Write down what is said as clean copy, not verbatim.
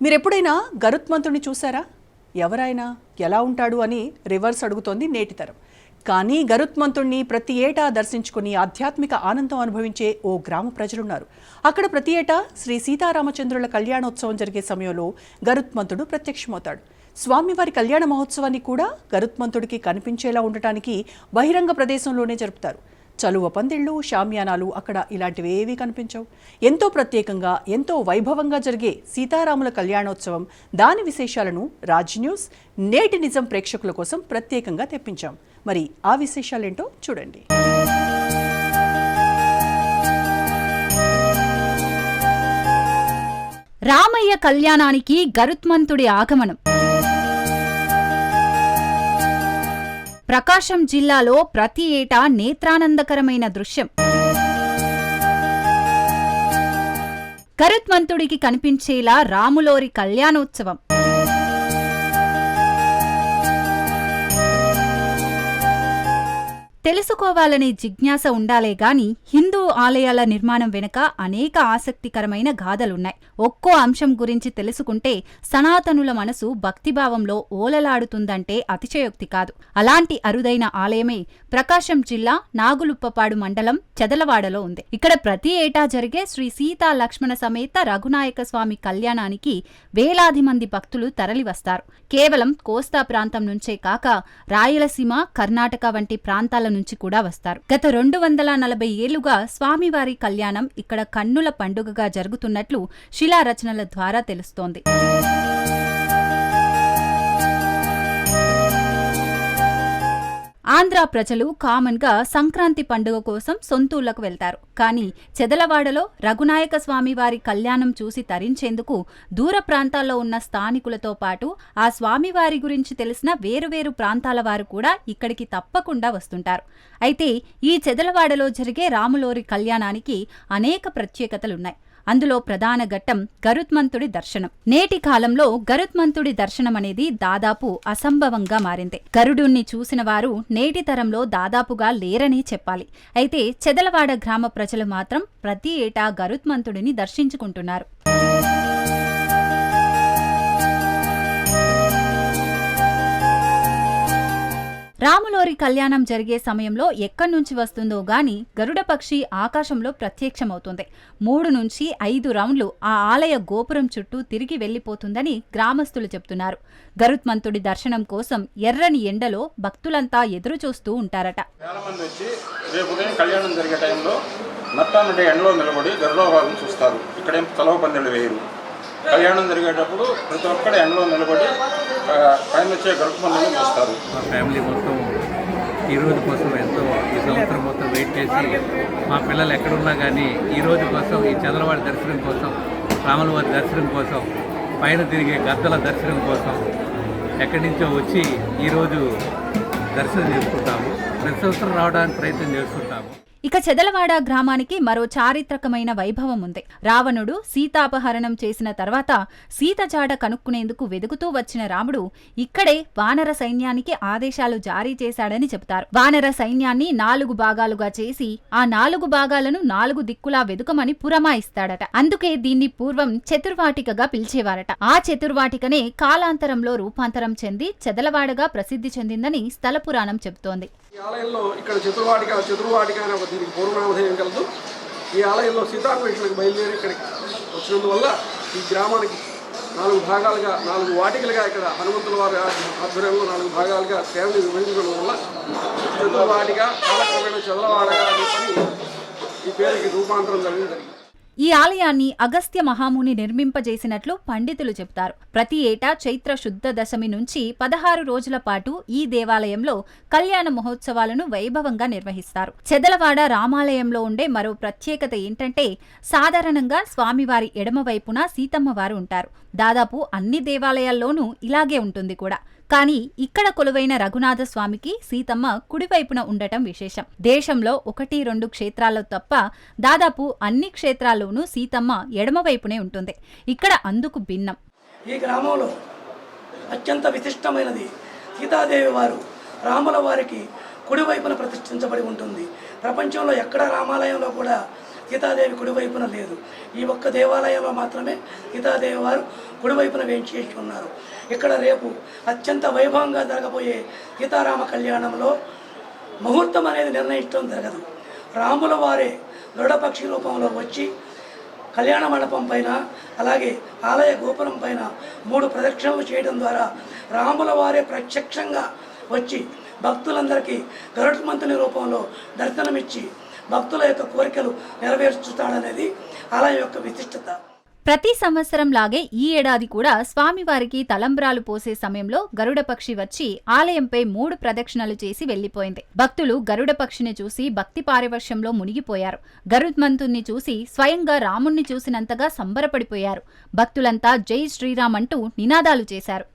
మీరెప్పుడైనా గరుత్మంతుడిని చూసారా? ఎవరైనా ఎలా ఉంటాడు అని రివర్స్ అడుగుతోంది నేటి తరం. కానీ గరుత్మంతుడిని ప్రతి ఏటా దర్శించుకుని ఆధ్యాత్మిక ఆనందం అనుభవించే ఓ గ్రామ ప్రజలున్నారు. అక్కడ ప్రతి ఏటా శ్రీ సీతారామచంద్రుల కళ్యాణోత్సవం జరిగే సమయంలో గరుత్మంతుడు ప్రత్యక్షమవుతాడు. స్వామివారి కళ్యాణ మహోత్సవాన్ని కూడా గరుత్మంతుడికి కనిపించేలా ఉండటానికి బహిరంగ ప్రదేశంలోనే జరుపుతారు. చలువ పందిళ్ళు, షామ్యానాలు అక్కడ ఇలాంటివేవీ కనిపించవు. ఎంతో ప్రత్యేకంగా, ఎంతో వైభవంగా జరిగే సీతారాముల కళ్యాణోత్సవం, దాని విశేషాలను రాజ్ న్యూస్ నేటి నిజం ప్రేక్షకుల కోసం ప్రత్యేకంగా తెప్పించాం. మరి ఆ విశేషాలేంటో చూడండి. రామయ్య కళ్యాణానికి గరుత్మంతుడి ఆగమనం. ప్రకాశం జిల్లాలో ప్రతి ఏటా నేత్రానందకరమైన దృశ్యం. గరుత్మంతుడికి కనిపించేలా రాములోరి కళ్యాణోత్సవం. తెలుసుకోవాలనే జిజ్ఞాస ఉండాలే గాని హిందూ ఆలయాల నిర్మాణం వెనుక అనేక ఆసక్తికరమైన గాథలున్నాయి. ఒక్కో అంశం గురించి తెలుసుకుంటే సనాతనుల మనసు భక్తిభావంలో ఓలలాడుతుందంటే అతిశయోక్తి కాదు. అలాంటి అరుదైన ఆలయమే ప్రకాశం జిల్లా నాగులుప్పపాడు మండలం చెదలవాడలో ఉంది. ఇక్కడ ప్రతి ఏటా జరిగే శ్రీ సీతా లక్ష్మణ సమేత రఘునాయక స్వామి కళ్యాణానికి వేలాది మంది భక్తులు తరలివస్తారు. కేవలం కోస్తా ప్రాంతం నుంచే కాక రాయలసీమ, కర్ణాటక వంటి ప్రాంతాల నుంచి కూడా వస్తారు. గత 240 ఏళ్లుగా స్వామివారి కళ్యాణం ఇక్కడ కన్నుల పండుగగా జరుగుతున్నట్లు శిలారచనల ద్వారా తెలుస్తోంది. ఆంధ్ర ప్రజలు కామన్ గా సంక్రాంతి పండుగ కోసం సొంతూళ్లకు వెళ్తారు. కానీ చెదలవాడలో రఘునాయక స్వామివారి కళ్యాణం చూసి తరించేందుకు దూర ప్రాంతాల్లో ఉన్న స్థానికులతో పాటు ఆ స్వామివారి గురించి తెలిసిన వేరువేరు ప్రాంతాల వారు కూడా ఇక్కడికి తప్పకుండా వస్తుంటారు. అయితే ఈ చెదలవాడలో జరిగే రాములోరి కళ్యాణానికి అనేక ప్రత్యేకతలున్నాయి. అందులో ప్రధాన ఘట్టం గరుత్మంతుడి దర్శనం. నేటి కాలంలో గరుత్మంతుడి దర్శనం అనేది దాదాపు అసంభవంగా మారింది. గరుడుణ్ణి చూసిన వారు నేటి తరంలో దాదాపుగా లేరని చెప్పాలి. అయితే చెదలవాడ గ్రామ ప్రజలు మాత్రం ప్రతి ఏటా గరుత్మంతుడిని దర్శించుకుంటున్నారు. రాములోరి కళ్యాణం జరిగే సమయంలో ఎక్కడి నుంచి వస్తుందో గాని గరుడ పక్షి ఆకాశంలో ప్రత్యక్షమవుతుంది. 3 నుంచి 5 రౌండ్లు ఆ ఆలయ గోపురం చుట్టూ తిరిగి వెళ్లిపోతుందని గ్రామస్తులు చెప్తున్నారు. గరుత్మంతుడి దర్శనం కోసం ఎర్రని ఎండలో భక్తులంతా ఎదురు చూస్తూ ఉంటారట. కళ్యాణం జరిగేటప్పుడు ప్రతి ఒక్కరు ఎండలో నిలబడి పైన వచ్చే గరుత్మంతుడిని చూస్తారు. మా ఫ్యామిలీ మొత్తం ఈ రోజు కోసం ఎంతో ఈ సంవత్సరం మొత్తం వెయిట్ చేసి మా పిల్లలు ఎక్కడున్నా కానీ ఈ రోజు కోసం, ఈ చంద్రవాడి దర్శనం కోసం, రాములవారి దర్శనం కోసం, పైన తిరిగే గద్దల దర్శనం కోసం ఎక్కడి నుంచో వచ్చి ఈరోజు దర్శనం చేసుకుంటాము. ప్రతి సంవత్సరం రావడానికి ప్రయత్నం చేస్తుంటాము. ఇక చెదలవాడ గ్రామానికి మరో చారిత్రకమైన వైభవం ఉంది. రావణుడు సీతాపహరణం చేసిన తర్వాత సీత జాడ కనుక్కునేందుకు వెదుకుతూ వచ్చిన రాముడు ఇక్కడే వానర సైన్యానికి ఆదేశాలు జారీ చేశాడని చెబుతారు. వానర సైన్యాన్ని 4 భాగాలుగా చేసి ఆ 4 భాగాలను 4 దిక్కులా వెదుకమని పురమాయిస్తాడట. అందుకే దీన్ని పూర్వం చతుర్వాటికగా పిలిచేవారట. ఆ చతుర్వాటికనే కాలాంతరంలో రూపాంతరం చెంది చెదలవాడగా ప్రసిద్ధి చెందిందని స్థల పురాణం చెబుతోంది. ఈ ఆలయంలో ఇక్కడ చతుర్వాటిక అనే ఒక దీనికి పూర్వనామధేయం కలదు. ఈ ఆలయంలో సీతాన్వేషణకు బయలుదేరి ఇక్కడికి వచ్చినందువల్ల ఈ గ్రామానికి 4 భాగాలుగా, 4 వాటికలుగా ఇక్కడ హనుమంతుల వారి ఆధ్వర్యంలో 4 భాగాలుగా సేవలు నిర్వహించడం వల్ల చతుర్వాటిక కాలక్రమేణ చెదలవాడగా ఈ పేరుకి రూపాంతరం జరిగింది. ఈ ఆలయాన్ని అగస్త్య మహాముని నిర్మింపజేసినట్లు పండితులు చెబుతారు. ప్రతి ఏటా చైత్ర శుద్ధ దశమి నుంచి 16 రోజుల పాటు ఈ దేవాలయంలో కళ్యాణ మహోత్సవాలను వైభవంగా నిర్వహిస్తారు. చెదలవాడ రామాలయంలో ఉండే మరో ప్రత్యేకత ఏంటంటే సాధారణంగా స్వామివారి ఎడమవైపున సీతమ్మవారు ఉంటారు. దాదాపు అన్ని దేవాలయాల్లోనూ ఇలాగే ఉంటుంది కూడా. కానీ ఇక్కడ కొలువైన రఘునాథ స్వామికి సీతమ్మ కుడివైపున ఉండటం విశేషం. దేశంలో 1-2 క్షేత్రాల్లో తప్ప దాదాపు అన్ని క్షేత్రాల్లోనూ సీతమ్మ ఎడమవైపునే ఉంటుంది. ఇక్కడ అందుకు భిన్నం. ఈ గ్రామంలో అత్యంత విశిష్టమైనది సీతాదేవి వారు రాముల వారికి కుడివైపున ప్రతిష్ఠించబడి ఉంటుంది. ప్రపంచంలో ఎక్కడ రామాలయంలో కూడా సీతాదేవి కుడివైపున లేదు. ఈ ఒక్క దేవాలయంలో మాత్రమే సీతాదేవి వారు కుడివైపున వేంచేసి ఉన్నారు. ఇక్కడ రేపు అత్యంత వైభవంగా జరగబోయే సీతారామ కళ్యాణంలో ముహూర్తం అనేది నిర్ణయించడం జరగదు. రాముల వారే గరుడపక్షి రూపంలో వచ్చి కళ్యాణ మండపం పైన అలాగే ఆలయ గోపురం పైన 3 ప్రదక్షిణలు చేయడం ద్వారా రాముల వారే ప్రత్యక్షంగా వచ్చి భక్తులందరికీ గరుత్మంతుని రూపంలో దర్శనమిచ్చి భక్తుల యొక్క కోరికలు నెరవేర్చుతాడనేది ఆలయం యొక్క విశిష్టత. ప్రతి సంవత్సరం లాగే ఈ ఏడాది కూడా స్వామివారికి తలంబ్రాలు పోసే సమయంలో గరుడపక్షి వచ్చి ఆలయంపై 3 ప్రదక్షిణలు చేసి వెళ్లిపోయింది. భక్తులు గరుడపక్షిని చూసి భక్తి పారవశ్యంలో మునిగిపోయారు. గరుత్మంతుణ్ణి చూసి స్వయంగా రాముణ్ణి చూసినంతగా సంబరపడిపోయారు. భక్తులంతా జై శ్రీరామ్ అంటూ నినాదాలు చేశారు.